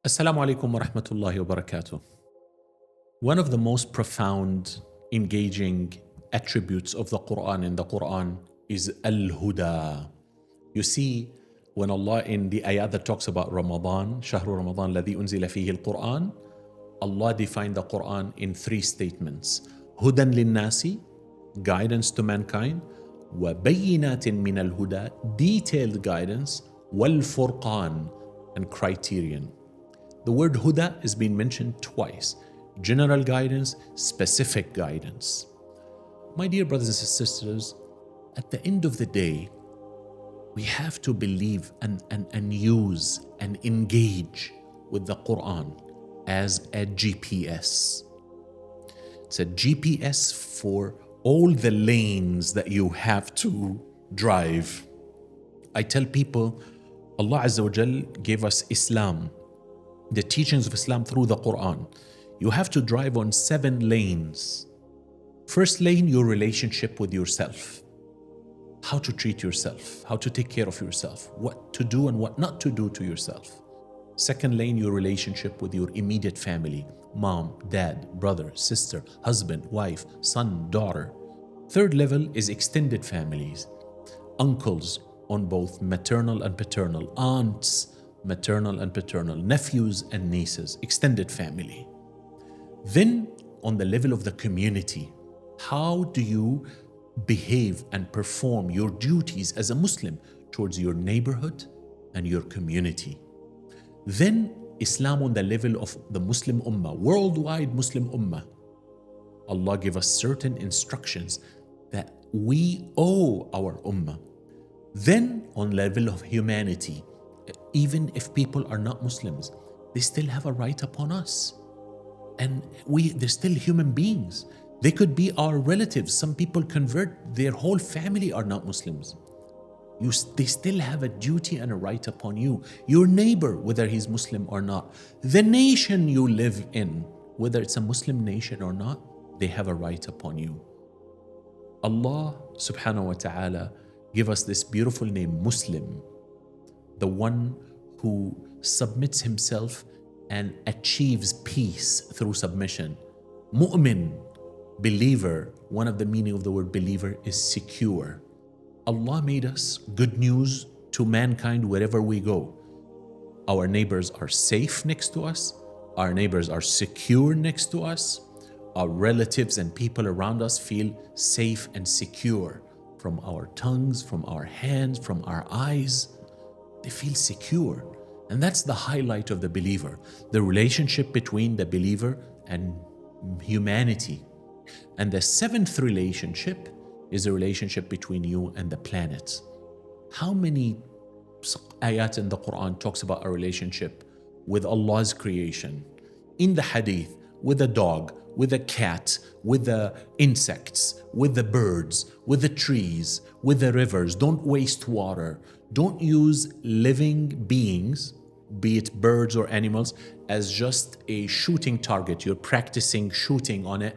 Assalamu alaikum wa rahmatullahi wa barakatuh. One of the most profound, engaging attributes of the Quran in the Quran is Al-Huda. You see, when Allah in the ayat that talks about Ramadan, Shahru Ramadan ladhi unzila fihi al-Quran, Allah defined the Quran in three statements. Hudan lin-nasi, guidance to mankind, wa bayyinatin min al-huda, detailed guidance, wal furqan, and criterion. The word huda is being mentioned twice. General guidance, specific guidance. My dear brothers and sisters, at the end of the day, we have to believe and use and engage with the Quran as a GPS. It's a GPS for all the lanes that you have to drive. I tell people, Allah Azza wa Jal gave us Islam, the teachings of Islam through the Quran. You have to drive on 7 lanes. First lane, your relationship with yourself. How to treat yourself, how to take care of yourself, what to do and what not to do to yourself. Second lane, your relationship with your immediate family, mom, dad, brother, sister, husband, wife, son, daughter. Third level is extended families, uncles on both maternal and paternal, aunts, maternal and paternal, nephews and nieces, extended family. Then on the level of the community, how do you behave and perform your duties as a Muslim towards your neighborhood and your community? Then Islam on the level of the Muslim Ummah, worldwide Muslim Ummah. Allah gave us certain instructions that we owe our Ummah. Then on level of humanity, even if people are not Muslims, they still have a right upon us. And they're still human beings. They could be our relatives. Some people convert, their whole family are not Muslims. They still have a duty and a right upon you. Your neighbor, whether he's Muslim or not. The nation you live in, whether it's a Muslim nation or not, they have a right upon you. Allah subhanahu wa ta'ala give us this beautiful name, Muslim, the one who submits himself and achieves peace through submission. Mu'min, believer, one of the meaning of the word believer is secure. Allah made us good news to mankind wherever we go. Our neighbors are safe next to us. Our neighbors are secure next to us. Our relatives and people around us feel safe and secure from our tongues, from our hands, from our eyes. They feel secure. And that's the highlight of the believer, the relationship between the believer and humanity. And the seventh relationship is a relationship between you and the planet. How many ayat in the Quran talks about a relationship with Allah's creation? In the hadith, with a dog, with a cat, with the insects, with the birds, with the trees, with the rivers. Don't waste water. Don't use living beings, be it birds or animals, as just a shooting target. You're practicing shooting on it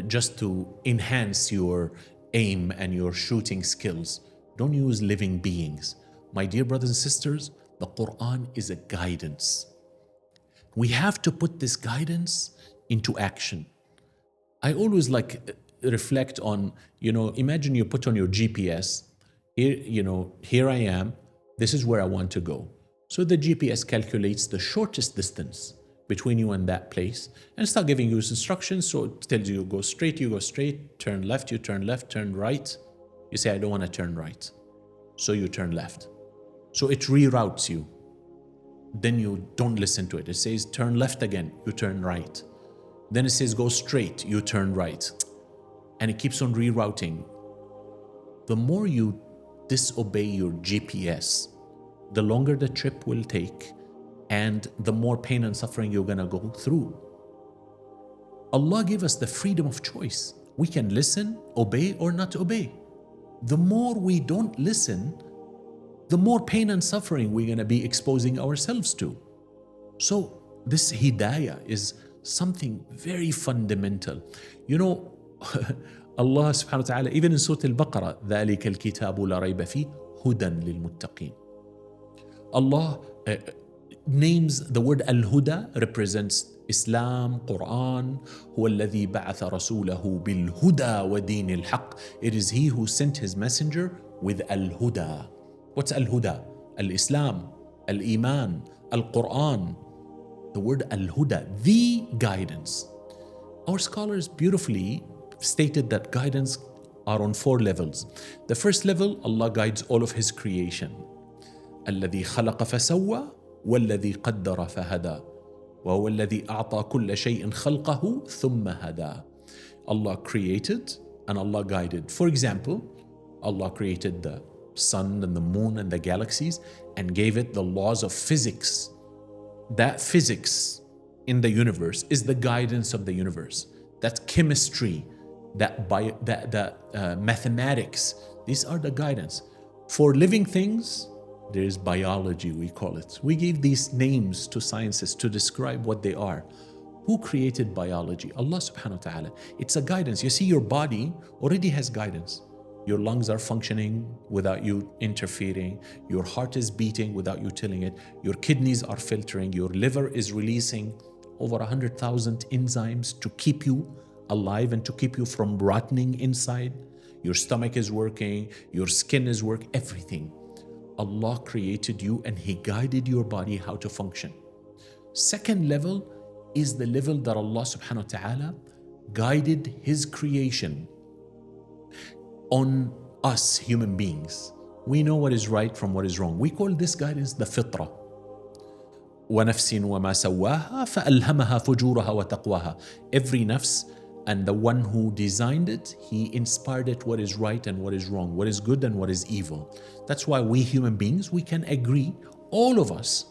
just to enhance your aim and your shooting skills. Don't use living beings. My dear brothers and sisters, the Quran is a guidance. We have to put this guidance into action. I always reflect on, imagine you put on your GPS, here I am, this is where I want to go. So the GPS calculates the shortest distance between you and that place and start giving you instructions. So it tells you go straight, you go straight, turn left, you turn left, turn right. You say, I don't want to turn right. So you turn left. So it reroutes you. Then you don't listen to it. It says turn left again, you turn right. Then it says go straight, you turn right. And it keeps on rerouting. The more you disobey your GPS, the longer the trip will take and the more pain and suffering you're going to go through. Allah gave us the freedom of choice. We can listen, obey or not obey. The more we don't listen, the more pain and suffering we're going to be exposing ourselves to. So this hidayah is something very fundamental. Allah subhanahu wa ta'ala, even in Surah Al-Baqarah, ذَلِكَ الْكِتَابُ لَا رَيْبَ فِيهِ هُدًى لِلْمُتَّقِينَ. Allah names, the word Al-Huda represents Islam, Quran. هو الذي بعث رسوله بالهدى ودين الحق. It is he who sent his messenger with Al-Huda. What's Al-Huda? Al-Islam, Al-Iman, Al-Quran. The word Al-Huda, the guidance. Our scholars beautifully stated that guidance are on 4 levels. The first level, Allah guides all of His creation. الذي خلق فسوى والذي قدر فهدى وهو الذي أعطى كل شيء خلقه ثم هدى. Allah created and Allah guided. For example, Allah created the sun and the moon and the galaxies and gave it the laws of physics. That physics in the universe is the guidance of the universe. That chemistry, that mathematics, these are the guidance. For living things, there is biology, we call it. We gave these names to sciences to describe what they are. Who created biology? Allah subhanahu wa ta'ala. It's a guidance. You see, your body already has guidance. Your lungs are functioning without you interfering. Your heart is beating without you telling it. Your kidneys are filtering. Your liver is releasing over 100,000 enzymes to keep you alive and to keep you from rotting inside. Your stomach is working. Your skin is working. Everything. Allah created you and He guided your body how to function. Second level is the level that Allah subhanahu wa ta'ala guided His creation on us human beings. We know what is right from what is wrong. We call this guidance the fitrah. وَنَفْسٍ وَمَا سَوَّاهَا فَأَلْهَمَهَا فُجُورَهَا وَتَقْوَاهَا. Every nafs and the one who designed it, He inspired it what is right and what is wrong, what is good and what is evil. That's why we human beings, we can agree, all of us,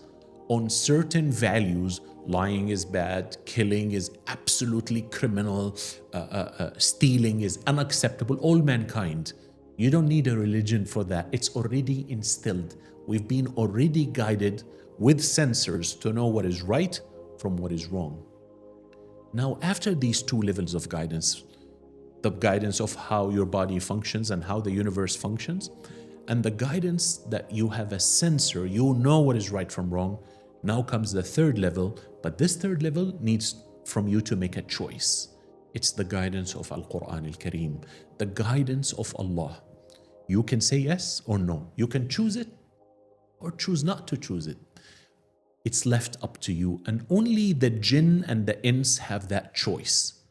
on certain values. Lying is bad, killing is absolutely criminal, stealing is unacceptable, all mankind. You don't need a religion for that. It's already instilled. We've been already guided with sensors to know what is right from what is wrong. Now, after these 2 levels of guidance, the guidance of how your body functions and how the universe functions, and the guidance that you have a sensor, you know what is right from wrong, now comes the 3rd level, but this 3rd level needs from you to make a choice. It's the guidance of Al-Quran Al-Kareem, the guidance of Allah. You can say yes or no. You can choose it or choose not to choose it. It's left up to you, and only the jinn and the ins have that choice.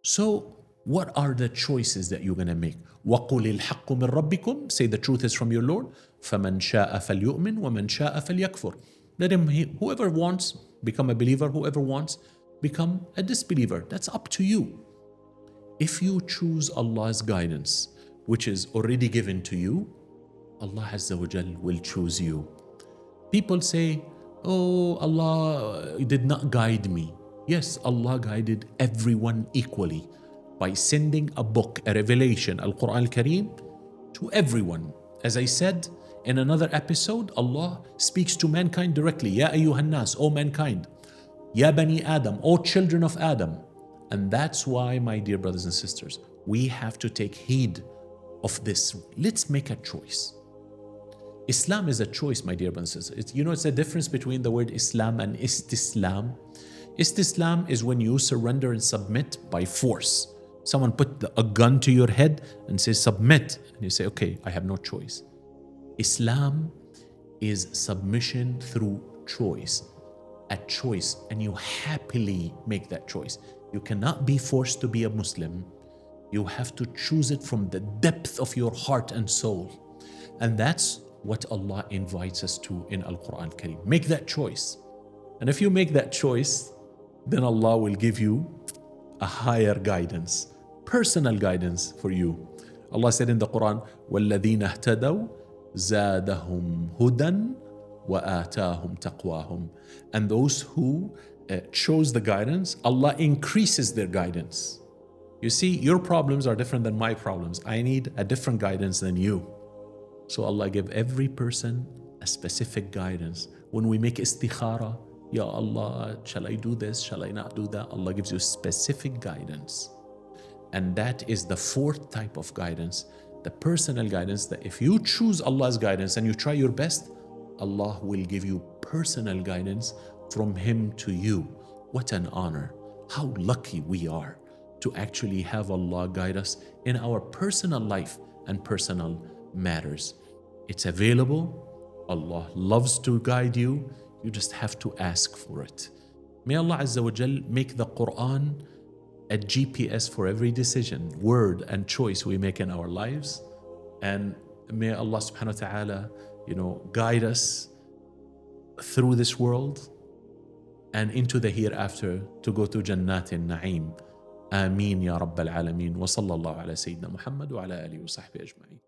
So what are the choices that you're going to make? وَقُلِ الْحَقُّ مِنْ رَبِّكُمْ. Say the truth is from your Lord. فَمَنْ شَاءَ فَلْيُؤْمِنْ وَمَنْ شَاءَ فَلْيَكْفُرْ. Let him, whoever wants, become a believer. Whoever wants, become a disbeliever. That's up to you. If you choose Allah's guidance, which is already given to you, Allah Azza wa Jal will choose you. People say, oh, Allah did not guide me. Yes, Allah guided everyone equally by sending a book, a revelation, Al-Quran Al-Kareem, to everyone. As I said in another episode, Allah speaks to mankind directly. Ya ayyuhan nas, O mankind. Ya bani Adam, O children of Adam. And that's why, my dear brothers and sisters, we have to take heed of this. Let's make a choice. Islam is a choice, my dear brothers and sisters. It's a difference between the word Islam and Istislam. Istislam is when you surrender and submit by force. Someone put a gun to your head and says submit, and you say, okay, I have no choice. Islam is submission through choice, a choice, and you happily make that choice. You cannot be forced to be a Muslim. You have to choose it from the depth of your heart and soul. And that's what Allah invites us to in Al-Quran Al-Kareem. Make that choice. And if you make that choice, then Allah will give you a higher guidance, personal guidance for you. Allah said in the Quran, وَالَّذِينَ اهْتَدَوْا زَادَهُمْ هُدًى وَآتَاهُمْ تَقْوَاهُمْ. And those who chose the guidance, Allah increases their guidance. You see, your problems are different than my problems. I need a different guidance than you. So Allah gave every person a specific guidance. When we make istikhara, Ya Allah, shall I do this? Shall I not do that? Allah gives you specific guidance. And that is the 4th type of guidance, the personal guidance, that if you choose Allah's guidance and you try your best, Allah will give you personal guidance from Him to you. What an honor. How lucky we are to actually have Allah guide us in our personal life and personal matters. It's available. Allah loves to guide you. You just have to ask for it. May Allah Azza wa Jal make the Quran a GPS for every decision, word, and choice we make in our lives. And may Allah subhanahu wa ta'ala, guide us through this world and into the hereafter to go to Jannat al-Na'im. Ameen ya Rabbal Alameen. Wa sallallahu ala Sayyidina Muhammad wa ala alihi wa sahbihi ajma'in.